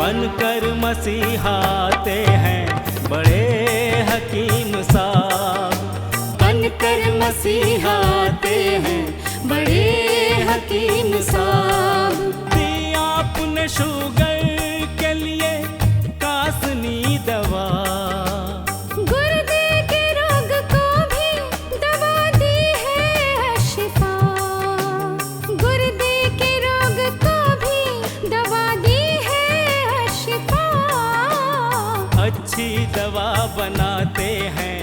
बनकर मसीहाते हैं बड़े हकीम साहब, बनकर मसीहाते हैं बड़े हकीम साहब। दिया आपने शुगर के लिए कासनी दवा, गुर्दे के रोग को भी दवा दी है शिफा, गुर्दे के रोग को भी दवा दी है शिफा। अच्छी दवा बनाते हैं,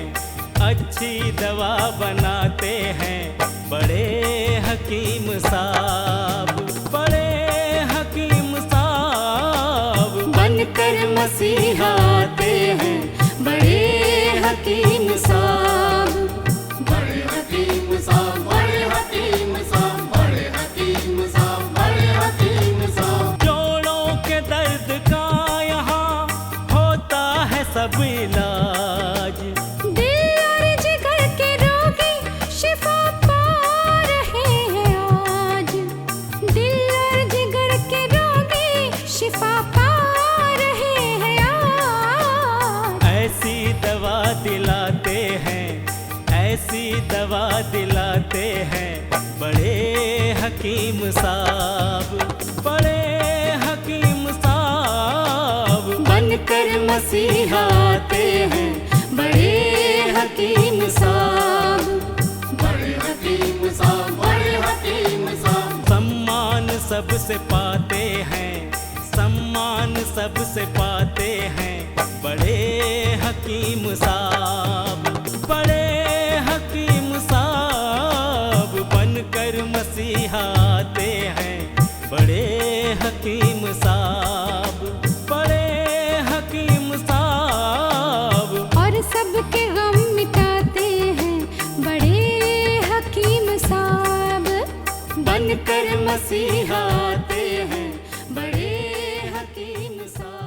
अच्छी दवा बनाते हैं बड़े हकीम साहब, बड़े हकीम साहब। बनकर मसीहाते हैं बड़े हकीम साहब, बड़े हकीम साहब, बड़े हकीम साहब, बड़े हकीम साहब, बड़े हकीम साहब। जोड़ों के दर्द का यहाँ होता है सब इलाज, दिल और जिगर के रोगी शिफा पा रहे हैं आज, दिल और जिगर के रोगी शिफा पा रहे हैं आज। ऐसी दवा दिलाते हैं, ऐसी दवा दिलाते हैं बड़े हकीम साहब, बड़े हकीम साहब। बनकर मसीहाते हैं बड़े हकीम साहब, बड़े हकीम साहब, बड़े हकीम साहब। सम्मान सबसे पाते हैं, सम्मान सबसे पाते हैं बड़े हकीम साहब, बड़े हकीम साहब। बनकर मसीहाते हैं बड़े हकीम साहब, बड़े हकीम साहब। और सबके गम मिटाते हैं बड़े हकीम साहब। बनकर मसीहाते हैं बड़े हकीम साहब।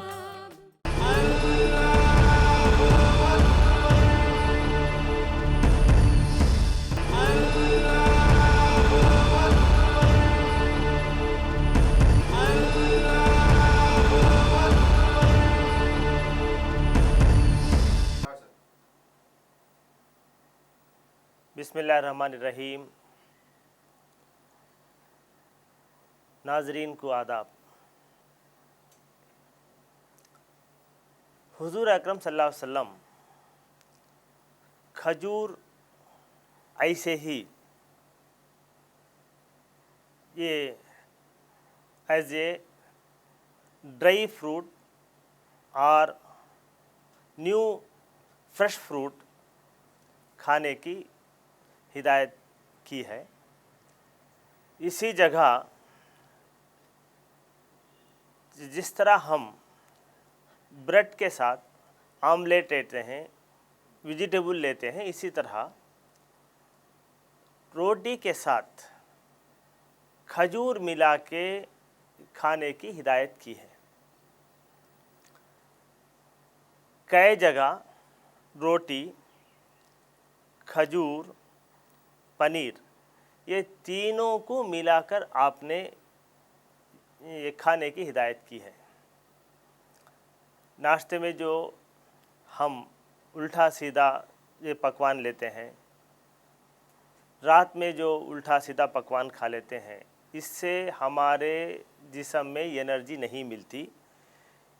बिस्मिल्लाहिर्रहमानिर्रहीम। नाजरीन को आदाब। हुजूर अकरम सल्लल्लाहु अलैहि वसल्लम खजूर ऐसे ही ये एज ए ड्राई फ्रूट और न्यू फ्रेश फ्रूट खाने की हिदायत की है। इसी जगह जिस तरह हम ब्रेड के साथ आमलेट लेते हैं, वेजिटेबल लेते हैं, इसी तरह रोटी के साथ खजूर मिला के खाने की हिदायत की है। कई जगह रोटी, खजूर, पनीर ये तीनों को मिलाकर आपने ये खाने की हिदायत की है। नाश्ते में जो हम उल्टा सीधा ये पकवान लेते हैं, रात में जो उल्टा सीधा पकवान खा लेते हैं, इससे हमारे जिस्म में एनर्जी नहीं मिलती।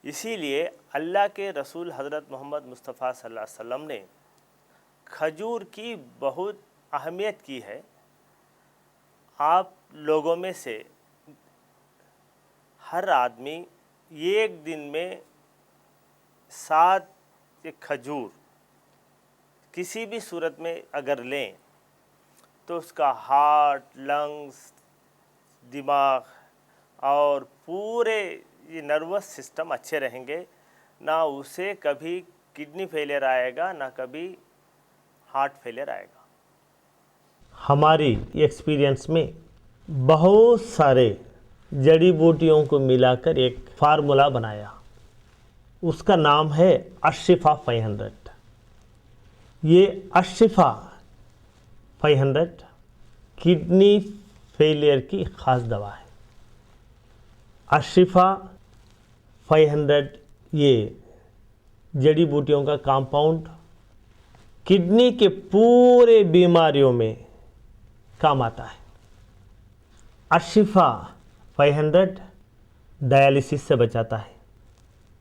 इसीलिए अल्लाह के रसूल हज़रत मोहम्मद मुस्तफ़ा सल्लल्लाहु अलैहि वसल्लम ने खजूर की बहुत अहमियत की है। आप लोगों में से हर आदमी एक दिन में 7 खजूर किसी भी सूरत में अगर लें तो उसका हार्ट, लंग्स, दिमाग और पूरे ये नर्वस सिस्टम अच्छे रहेंगे। ना उसे कभी किडनी फेलियर आएगा, ना कभी हार्ट फेलियर आएगा। हमारी एक्सपीरियंस में बहुत सारे जड़ी बूटियों को मिलाकर एक फार्मूला बनाया, उसका नाम है अशिफा 500। ये अशिफा 500 किडनी फेलियर की ख़ास दवा है। अशिफा 500 ये जड़ी बूटियों का कंपाउंड किडनी के पूरे बीमारियों में काम आता है। अशिफा 500 डायलिसिस से बचाता है।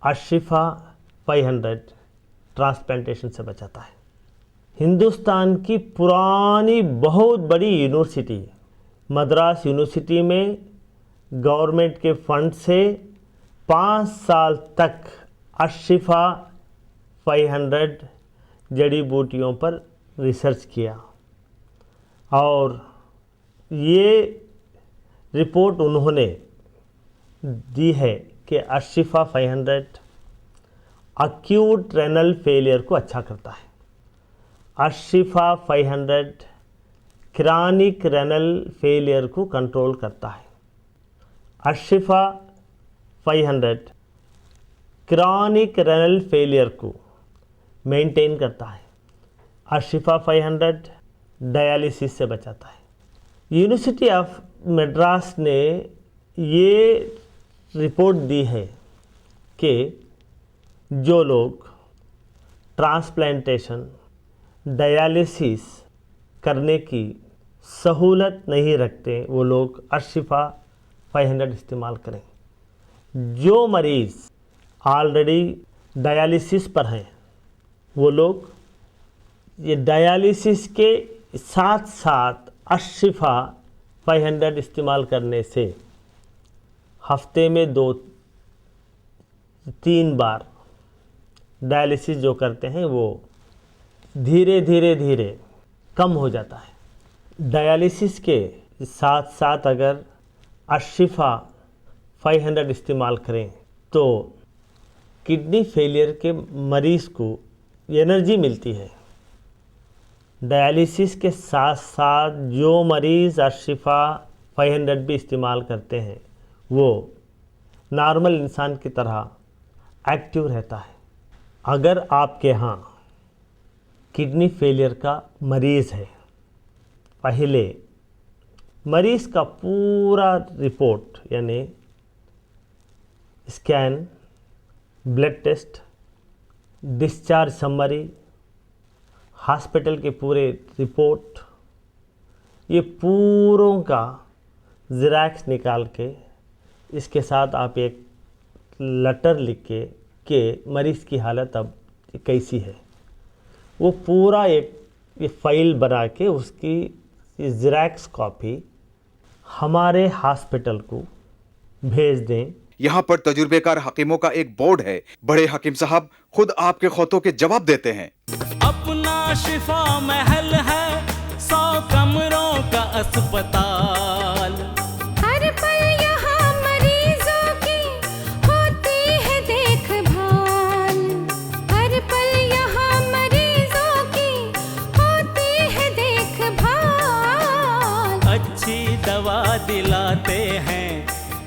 अशिफा 500 ट्रांसप्लांटेशन से बचाता है। हिंदुस्तान की पुरानी बहुत बड़ी यूनिवर्सिटी मद्रास यूनिवर्सिटी में गवर्नमेंट के फंड से 5 साल तक अशिफा 500 जड़ी बूटियों पर रिसर्च किया और ये रिपोर्ट उन्होंने दी है कि अशिफा 500 अक्यूट रेनल फेलियर को अच्छा करता है। अशिफा 500 क्रॉनिक रेनल फेलियर को कंट्रोल करता है। अशिफा 500 क्रॉनिक रेनल फेलियर को मेंटेन करता है। अशिफा 500 डायलिसिस से बचाता है। यूनिवर्सिटी ऑफ मद्रास ने ये रिपोर्ट दी है कि जो लोग ट्रांसप्लांटेशन डायलिसिस करने की सहूलत नहीं रखते वो लोग अशिफा 500 इस्तेमाल करें। जो मरीज़ ऑलरेडी डायलिसिस पर हैं वो लोग ये डायलिसिस के साथ साथ अशिफा 500 इस्तेमाल करने से हफ्ते में 2-3 बार डायलिसिस जो करते हैं वो धीरे धीरे कम हो जाता है। डायलिसिस के साथ साथ अगर अशिफा 500 इस्तेमाल करें तो किडनी फेलियर के मरीज़ को एनर्जी मिलती है। डायलिसिस के साथ साथ जो मरीज़ अशिफा 500 भी इस्तेमाल करते हैं वो नॉर्मल इंसान की तरह एक्टिव रहता है। अगर आपके यहाँ किडनी फेलियर का मरीज़ है, पहले मरीज़ का पूरा रिपोर्ट यानी scan, blood test, discharge summary, hospital के पूरे रिपोर्ट, ये पूरों का ज़ेरॉक्स निकाल के इसके साथ आप एक लेटर लिख के मरीज़ की हालत अब कैसी है वो पूरा एक ये फाइल बना के उसकी ज़ेरॉक्स कॉपी हमारे हॉस्पिटल को भेज दें। यहाँ पर तजुर्बेकार हकीमों का एक बोर्ड है। बड़े हकीम साहब खुद आपके खौतों के जवाब देते हैं। अपना शिफा महल है 100 कमरों का अस्पताल। हर पल यहाँ मरीजों की होती है देखभाल। हर पल यहाँ मरीजों की होती है देखभाल। अच्छी दवा दिलाते हैं,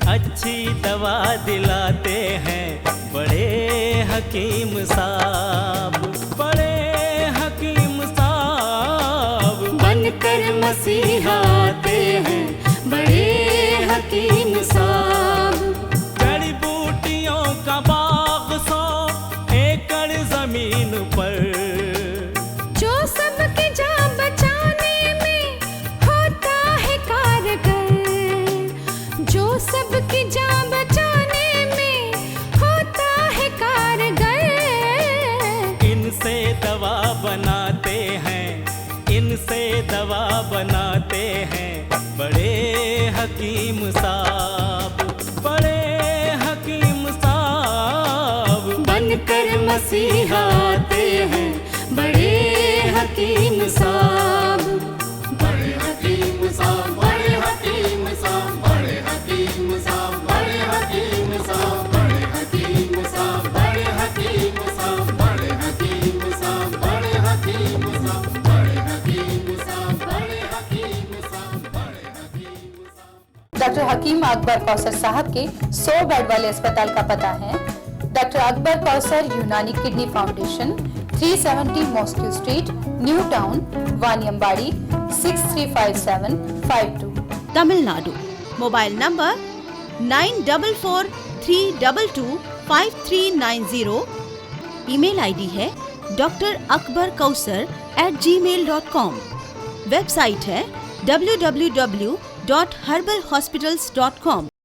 अच्छी दवा दिलाते हैं बड़े हकीम साहब, बड़े हकीम साहब बनकर मसीहा आते हैं बड़े हकीम साहब। जड़ी बूटियों का बाग 100 एकड़ जमीन पर, जो सबकी जान बचाने में होता है कारगर। जो सबकी जान बचाने में होता है कारगर। इनसे दवा बनाते हैं, इनसे दवा बनाते हैं बड़े हकीम साहब, बड़े हकीम साहब बनकर मसीहा आते हैं बड़े हकीम साहब। बड़े हकीम साहब, बड़े हकीम साहब, बड़े हकीम साहब, बड़े हकीम साहब, बड़े हकीम साहब, बड़े हकीम साहब, बड़े हकीम साहब, बड़े हकीम साहब, बड़े हकीम साहब, बड़े हकीम साहब, बड़े हकीम साहब। डॉक्टर हकीम अकबर कौसर साहब के 100 बेड वाले अस्पताल का पता है doctor Akbar Kausar Unani kidney foundation, 370 mosque street, new town, Vaniyambadi, 635752, Tamil Nadu. Mobile number 944322 5390। Email ID है drakbarkausar@gmail.com। वेबसाइट है www.herbalhospitals.com।